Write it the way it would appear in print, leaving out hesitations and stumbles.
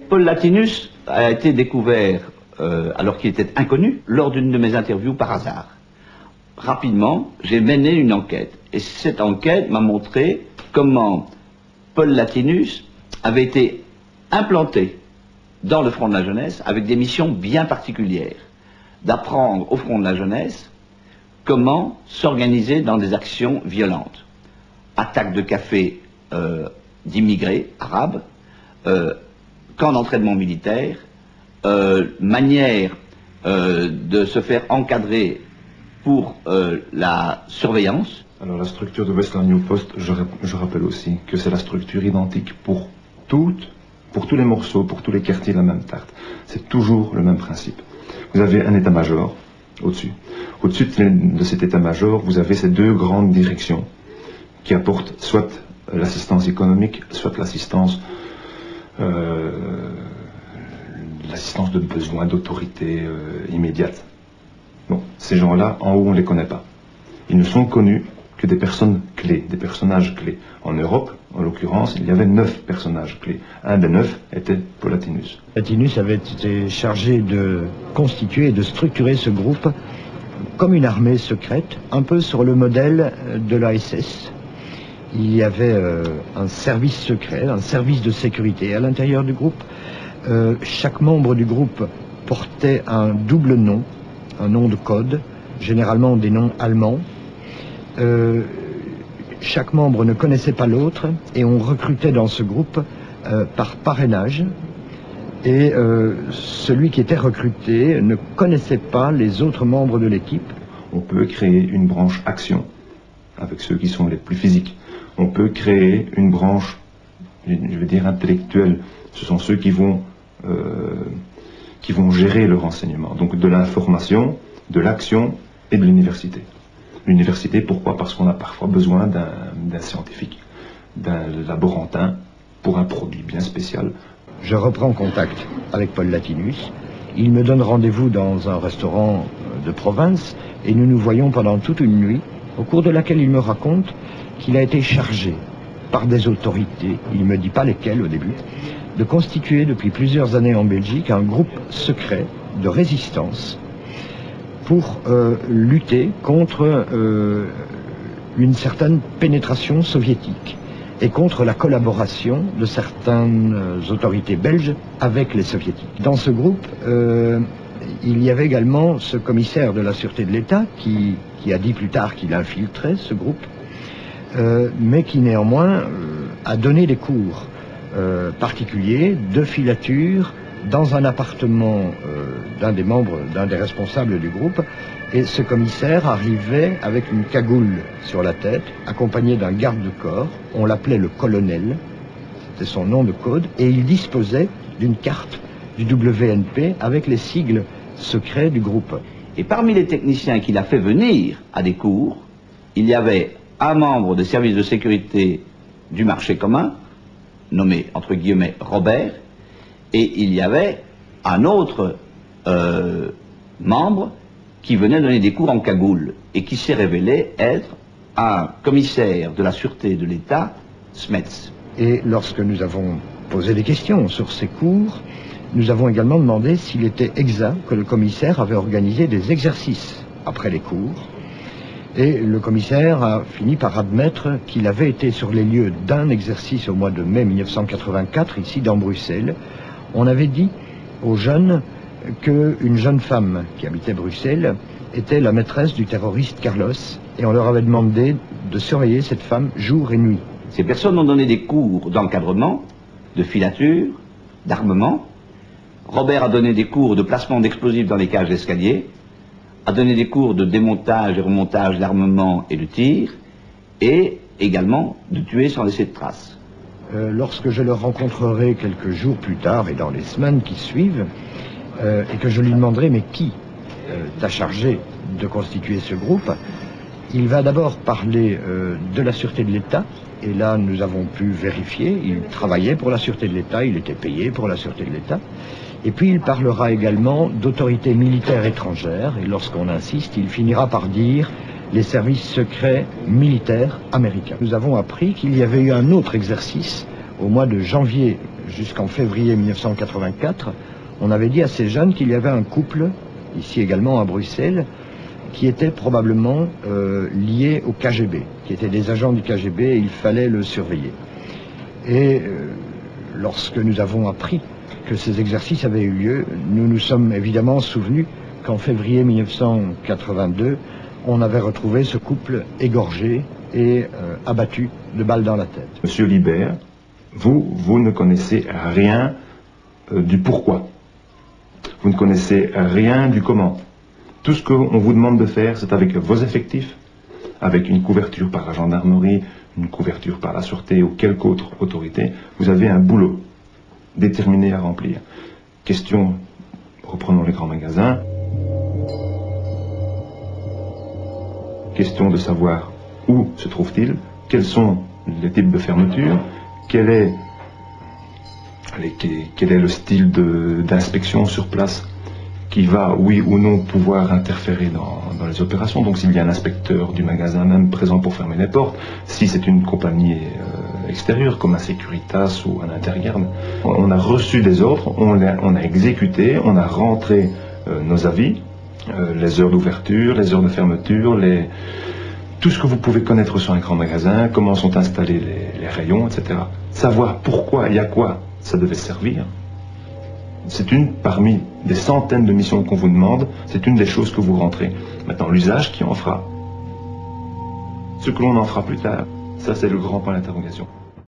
Paul Latinus a été découvert, alors qu'il était inconnu, lors d'une de mes interviews par hasard. Rapidement, j'ai mené une enquête. Et cette enquête m'a montré comment Paul Latinus avait été implanté dans le Front de la Jeunesse avec des missions bien particulières. D'apprendre au Front de la Jeunesse comment s'organiser dans des actions violentes. Attaque de café d'immigrés arabes, camp d'entraînement militaire, manière de se faire encadrer pour la surveillance. Alors la structure de Western New Post, je rappelle aussi que c'est la structure identique pour tous les morceaux, pour tous les quartiers de la même tarte. C'est toujours le même principe. Vous avez un état-major au-dessus. Au-dessus de cet état-major, vous avez ces deux grandes directions qui apportent soit l'assistance économique, soit l'assistance de besoins d'autorité immédiate. Bon, ces gens-là, en haut, on ne les connaît pas. Ils ne sont connus que des personnes clés, des personnages clés. En Europe, en l'occurrence, il y avait 9 personnages clés. Un des 9 était Paul Latinus. Latinus avait été chargé de constituer et de structurer ce groupe comme une armée secrète, un peu sur le modèle de l'ASS. Il y avait un service secret, un service de sécurité à l'intérieur du groupe. Chaque membre du groupe portait un double nom, un nom de code, généralement des noms allemands. Chaque membre ne connaissait pas l'autre et on recrutait dans ce groupe par parrainage. Et celui qui était recruté ne connaissait pas les autres membres de l'équipe. On peut créer une branche action avec ceux qui sont les plus physiques. On peut créer une branche, je veux dire, intellectuelle. Ce sont ceux qui vont gérer le renseignement. Donc de l'information, de l'action et de l'université. L'université, pourquoi? Parce qu'on a parfois besoin d'un scientifique, d'un laborantin pour un produit bien spécial. Je reprends contact avec Paul Latinus. Il me donne rendez-vous dans un restaurant de province et nous nous voyons pendant toute une nuit, au cours de laquelle il me raconte qu'il a été chargé par des autorités, il ne me dit pas lesquelles au début, de constituer depuis plusieurs années en Belgique un groupe secret de résistance pour lutter contre une certaine pénétration soviétique et contre la collaboration de certaines autorités belges avec les soviétiques. Dans ce groupe, il y avait également ce commissaire de la Sûreté de l'État qui a dit plus tard qu'il infiltrait ce groupe, mais qui néanmoins a donné des cours particuliers de filature dans un appartement d'un des membres, d'un des responsables du groupe, et ce commissaire arrivait avec une cagoule sur la tête, accompagné d'un garde de corps, on l'appelait le colonel, c'était son nom de code, et il disposait d'une carte du WNP avec les sigles secrets du groupe. Et parmi les techniciens qu'il a fait venir à des cours, il y avait un membre des services de sécurité du marché commun, nommé entre guillemets Robert, et il y avait un autre membre qui venait donner des cours en cagoule et qui s'est révélé être un commissaire de la Sûreté de l'État, Smets. Et lorsque nous avons posé des questions sur ces cours, nous avons également demandé s'il était exact que le commissaire avait organisé des exercices après les cours. Et le commissaire a fini par admettre qu'il avait été sur les lieux d'un exercice au mois de mai 1984, ici dans Bruxelles. On avait dit aux jeunes qu'une jeune femme qui habitait Bruxelles était la maîtresse du terroriste Carlos, et on leur avait demandé de surveiller cette femme jour et nuit. Ces personnes ont donné des cours d'encadrement, de filature, d'armement. Robert a donné des cours de placement d'explosifs dans les cages d'escalier, a donné des cours de démontage et remontage d'armement et de tir, et également de tuer sans laisser de traces. Lorsque je le rencontrerai quelques jours plus tard et dans les semaines qui suivent, et que je lui demanderai mais qui t'a chargé de constituer ce groupe, il va d'abord parler de la Sûreté de l'État, et là nous avons pu vérifier, il travaillait pour la Sûreté de l'État, il était payé pour la Sûreté de l'État, et puis il parlera également d'autorités militaires étrangères, et lorsqu'on insiste, il finira par dire les services secrets militaires américains. Nous avons appris qu'il y avait eu un autre exercice au mois de janvier jusqu'en février 1984, on avait dit à ces jeunes qu'il y avait un couple, ici également à Bruxelles, qui était probablement lié au KGB, qui étaient des agents du KGB et il fallait le surveiller. Et lorsque nous avons appris que ces exercices avaient eu lieu, nous nous sommes évidemment souvenus qu'en février 1982, on avait retrouvé ce couple égorgé et abattu de balles dans la tête. Monsieur Libert, vous ne connaissez rien du pourquoi. Vous ne connaissez rien du comment. Tout ce qu'on vous demande de faire, c'est avec vos effectifs, avec une couverture par la gendarmerie, une couverture par la sûreté ou quelque autre autorité. Vous avez un boulot déterminé à remplir. Question, reprenons les grands magasins. Question de savoir où se trouve-t-il, quels sont les types de fermeture, quel est le style d'inspection sur place qui va, oui ou non, pouvoir interférer dans les opérations. Donc s'il y a un inspecteur du magasin même présent pour fermer les portes, si c'est une compagnie extérieure comme un Securitas ou un Intergarde, on a reçu des ordres, on a exécuté, on a rentré nos avis, les heures d'ouverture, les heures de fermeture, tout ce que vous pouvez connaître sur un grand magasin, comment sont installés les rayons, etc. Savoir pourquoi et à quoi ça devait servir. C'est une parmi des centaines de missions qu'on vous demande, c'est une des choses que vous rentrez. Maintenant, l'usage qui en fera. Ce que l'on en fera plus tard, ça c'est le grand point d'interrogation.